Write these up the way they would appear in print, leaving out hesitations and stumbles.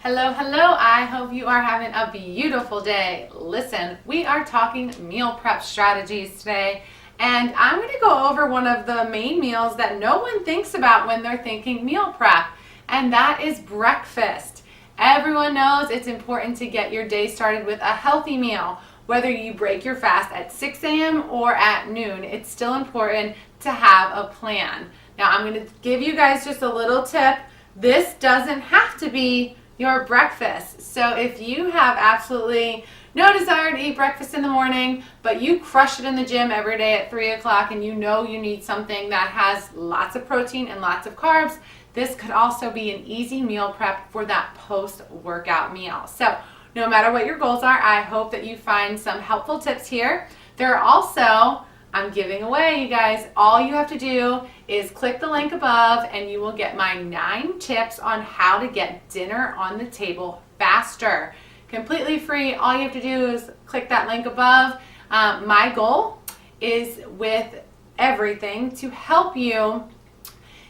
Hello, hello. I hope you are having a beautiful day. Listen, we are talking meal prep strategies today, and I'm going to go over one of the main meals that no one thinks about when they're thinking meal prep, and that is breakfast. Everyone knows it's important to get your day started with a healthy meal. Whether you break your fast at 6 a.m. or at noon, it's still important to have a plan. Now, I'm going to give you guys just a little tip. This doesn't have to be your breakfast. So if you have absolutely no desire to eat breakfast in the morning, but you crush it in the gym every day at 3 o'clock and you know you need something that has lots of protein and lots of carbs, this could also be an easy meal prep for that post-workout meal. So no matter what your goals are, I hope that you find some helpful tips here. There are also, I'm giving away, you guys, all you have to do is click the link above and you will get my 9 tips on how to get dinner on the table faster. Completely free. All you have to do is click that link above. My goal is with everything to help you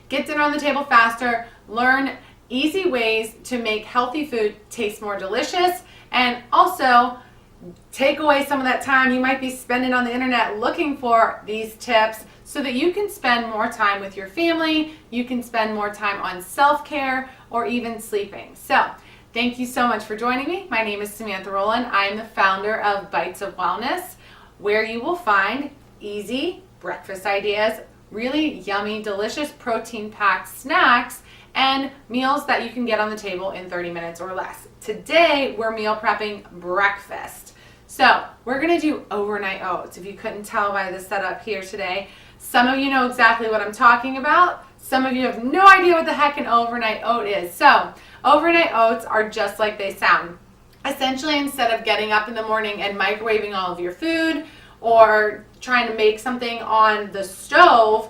get dinner on the table faster, learn easy ways to make healthy food taste more delicious, and also take away some of that time you might be spending on the internet looking for these tips so that you can spend more time with your family, you can spend more time on self-care or even sleeping. So thank you so much for joining me. My name is Samantha Rowland. I am the founder of Bites of Wellness, where you will find easy breakfast ideas, really yummy, delicious protein-packed snacks, and meals that you can get on the table in 30 minutes or less. Today, we're meal prepping breakfast. So we're gonna do overnight oats. If you couldn't tell by the setup here today, some of you know exactly what I'm talking about. Some of you have no idea what the heck an overnight oat is. So overnight oats are just like they sound. Essentially, instead of getting up in the morning and microwaving all of your food or trying to make something on the stove,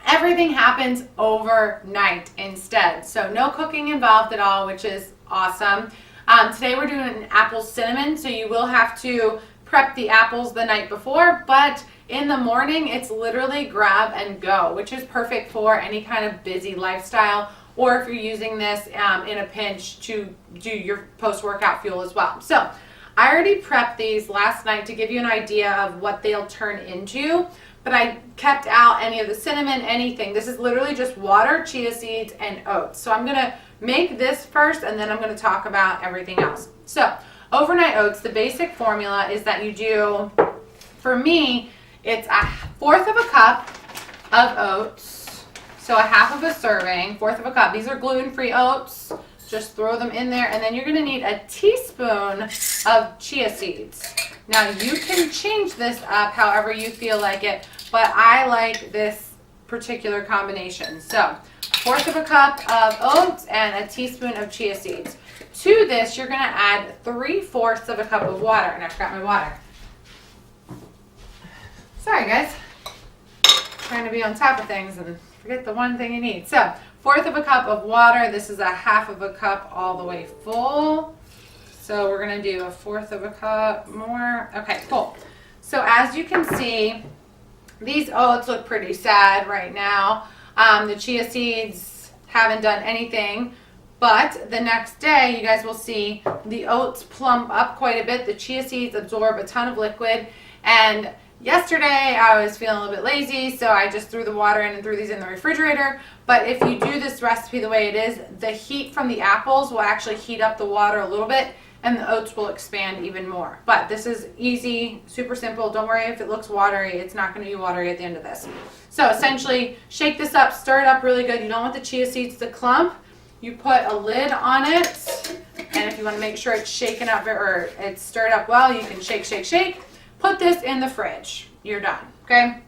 everything happens overnight instead. So no cooking involved at all, which is awesome. Today we're doing an apple cinnamon, so you will have to prep the apples the night before, but in the morning it's literally grab and go, which is perfect for any kind of busy lifestyle, or if you're using this in a pinch to do your post-workout fuel as well. So I already prepped these last night to give you an idea of what they'll turn into, but I kept out any of the cinnamon, anything. This is literally just water, chia seeds, and oats. So I'm gonna make this first and then I'm gonna talk about everything else. So overnight oats, the basic formula is that you do, for me, it's 1/4 of a cup of oats. So 1/2 of a serving, 1/4 of a cup. These are gluten-free oats. Just throw them in there, and then you're gonna need a teaspoon of chia seeds. Now you can change this up however you feel like it, but I like this particular combination. So 1/4 of a cup of oats and a teaspoon of chia seeds. To this, you're gonna add 3/4 of a cup of water, and I forgot my water. Sorry guys, trying to be on top of things and forget the one thing you need. So 1/4 of a cup of water. This is 1/2 of a cup all the way full. So we're gonna do 1/4 of a cup more. Okay, cool. So as you can see, these oats look pretty sad right now. The chia seeds haven't done anything, but the next day you guys will see the oats plump up quite a bit. The chia seeds absorb a ton of liquid, and yesterday I was feeling a little bit lazy, so I just threw the water in and threw these in the refrigerator. But if you do this recipe the way it is, the heat from the apples will actually heat up the water a little bit, and the oats will expand even more. But this is easy, super simple. Don't worry if it looks watery. It's not going to be watery at the end of this. So essentially, shake this up, stir it up really good. You don't want the chia seeds to clump. You put a lid on it, and if you want to make sure it's shaken up or it's stirred up well, you can shake, shake, shake. Put this in the fridge. You're done, okay?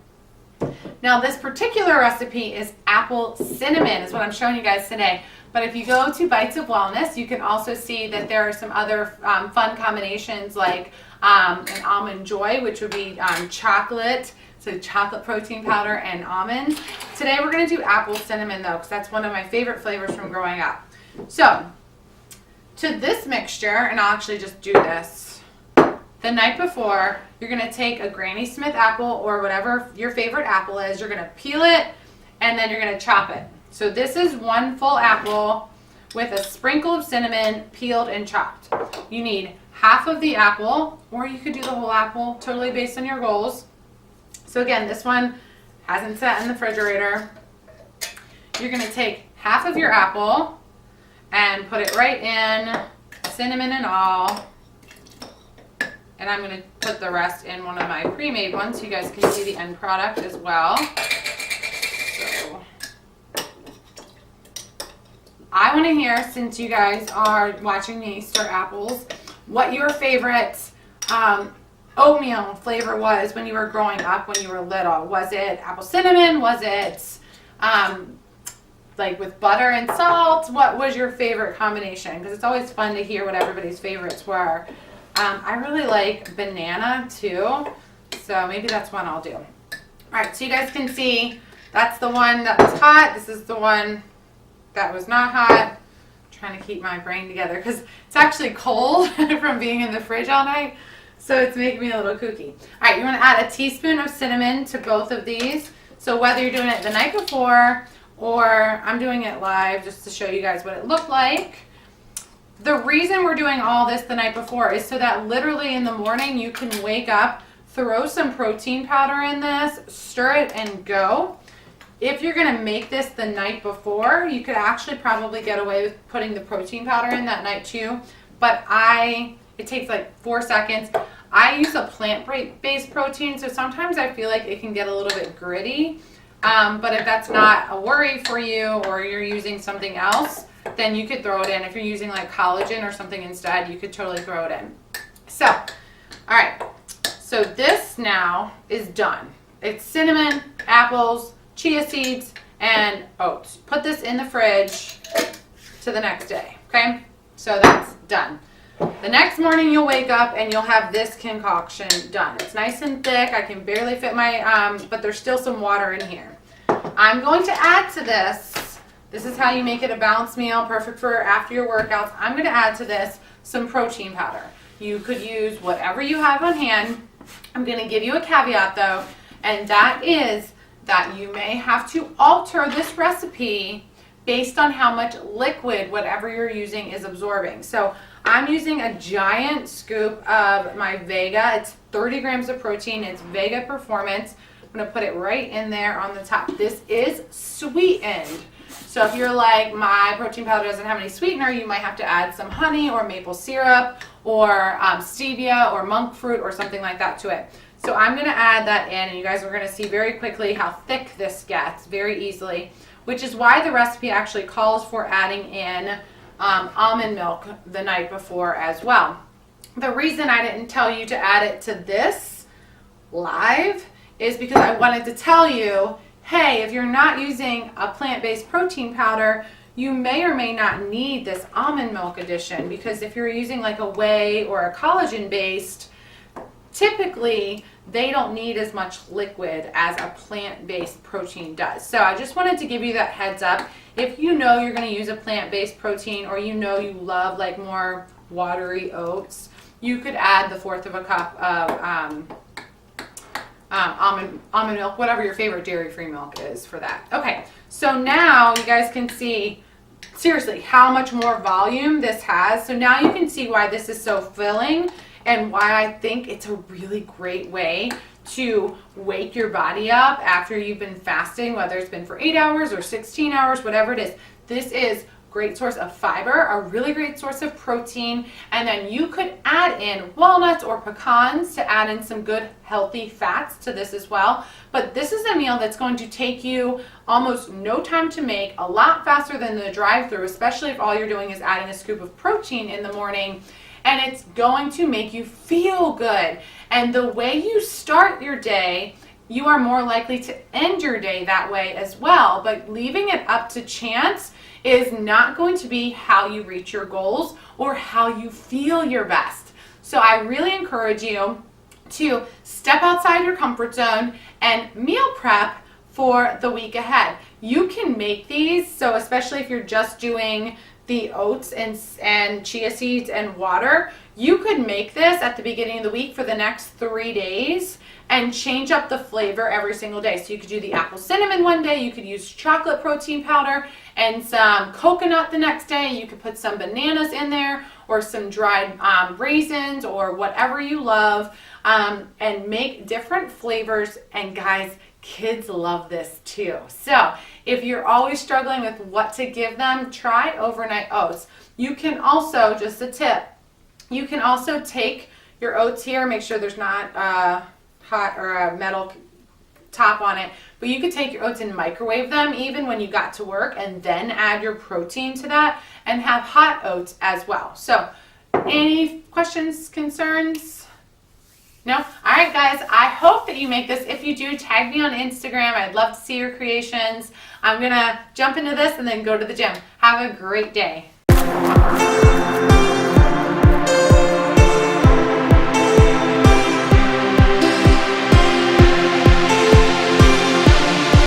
Now this particular recipe is apple cinnamon is what I'm showing you guys today. But if you go to Bites of Wellness, you can also see that there are some other fun combinations like an almond joy, which would be chocolate, so chocolate protein powder and almonds. Today we're gonna do apple cinnamon though, because that's one of my favorite flavors from growing up. So to this mixture, and I'll actually just do this, the night before, you're gonna take a Granny Smith apple or whatever your favorite apple is, you're gonna peel it, and then you're gonna chop it. So this is 1 full apple with a sprinkle of cinnamon, peeled and chopped. You need half of the apple, or you could do the whole apple, totally based on your goals. So again, this one hasn't sat in the refrigerator. You're going to take half of your apple and put it right in, cinnamon and all. And I'm going to put the rest in one of my pre-made ones so you guys can see the end product as well. So I want to hear, since you guys are watching me stir apples, what your favorite oatmeal flavor was when you were growing up, when you were little. Was it apple cinnamon? Was it like with butter and salt? What was your favorite combination? Because it's always fun to hear what everybody's favorites were. I really like banana too, so maybe that's one I'll do. All right, so you guys can see that's the one that was hot. This is the one that was not hot. I'm trying to keep my brain together because it's actually cold from being in the fridge all night, so it's making me a little kooky. All right, you want to add a teaspoon of cinnamon to both of these. So whether you're doing it the night before or I'm doing it live just to show you guys what it looked like. The reason we're doing all this the night before is so that literally in the morning you can wake up, throw some protein powder in this, stir it, and go. If you're going to make this the night before, you could actually probably get away with putting the protein powder in that night too. But it takes like 4 seconds. I use a plant-based protein, so sometimes I feel like it can get a little bit gritty. But if that's not a worry for you, or you're using something else, then you could throw it in. If you're using like collagen or something instead, you could totally throw it in. So, all right. So this now is done. It's cinnamon, apples, chia seeds, and oats. Put this in the fridge to the next day, okay? So that's done. The next morning you'll wake up and you'll have this concoction done. It's nice and thick. I can barely fit my, but there's still some water in here. I'm going to add to this. This is how you make it a balanced meal, perfect for after your workouts. I'm going to add to this some protein powder. You could use whatever you have on hand. I'm going to give you a caveat though, and that is that you may have to alter this recipe based on how much liquid whatever you're using is absorbing. So I'm using a giant scoop of my Vega. It's 30 grams of protein. It's Vega Performance. I'm going to put it right in there on the top. This is sweetened. So if you're like, my protein powder doesn't have any sweetener, you might have to add some honey or maple syrup or stevia or monk fruit or something like that to it. So I'm going to add that in, and you guys are going to see very quickly how thick this gets very easily, which is why the recipe actually calls for adding in almond milk the night before as well. The reason I didn't tell you to add it to this live is because I wanted to tell you, hey, if you're not using a plant-based protein powder, you may or may not need this almond milk addition, because if you're using like a whey or a collagen-based, typically they don't need as much liquid as a plant-based protein does. So I just wanted to give you that heads up. If you know you're going to use a plant-based protein, or you know you love like more watery oats, you could add the 1/4 of a cup of almond milk, whatever your favorite dairy-free milk is for that. Okay, so now you guys can see seriously how much more volume this has. So now you can see why this is so filling and why I think it's a really great way to wake your body up after you've been fasting, whether it's been for 8 hours or 16 hours, whatever it is. This is great source of fiber, a really great source of protein, and then you could add in walnuts or pecans to add in some good healthy fats to this as well. But this is a meal that's going to take you almost no time to make, a lot faster than the drive-through, especially if all you're doing is adding a scoop of protein in the morning, and it's going to make you feel good. And the way you start your day, you are more likely to end your day that way as well. But leaving it up to chance is not going to be how you reach your goals or how you feel your best. So I really encourage you to step outside your comfort zone and meal prep for the week ahead. You can make these, so especially if you're just doing the oats and chia seeds and water, you could make this at the beginning of the week for the next 3 days and change up the flavor every single day. So you could do the apple cinnamon one day, you could use chocolate protein powder and some coconut the next day. You could put some bananas in there or some dried raisins or whatever you love, and make different flavors. And guys, kids love this too. So if you're always struggling with what to give them, try overnight oats. You can also, just a tip, you can also take your oats here, make sure there's not a hot or a metal top on it, but you could take your oats and microwave them even when you got to work, and then add your protein to that and have hot oats as well. So any questions, concerns? No? All right, guys, I hope that you make this. If you do, tag me on Instagram. I'd love to see your creations. I'm going to jump into this and then go to the gym. Have a great day.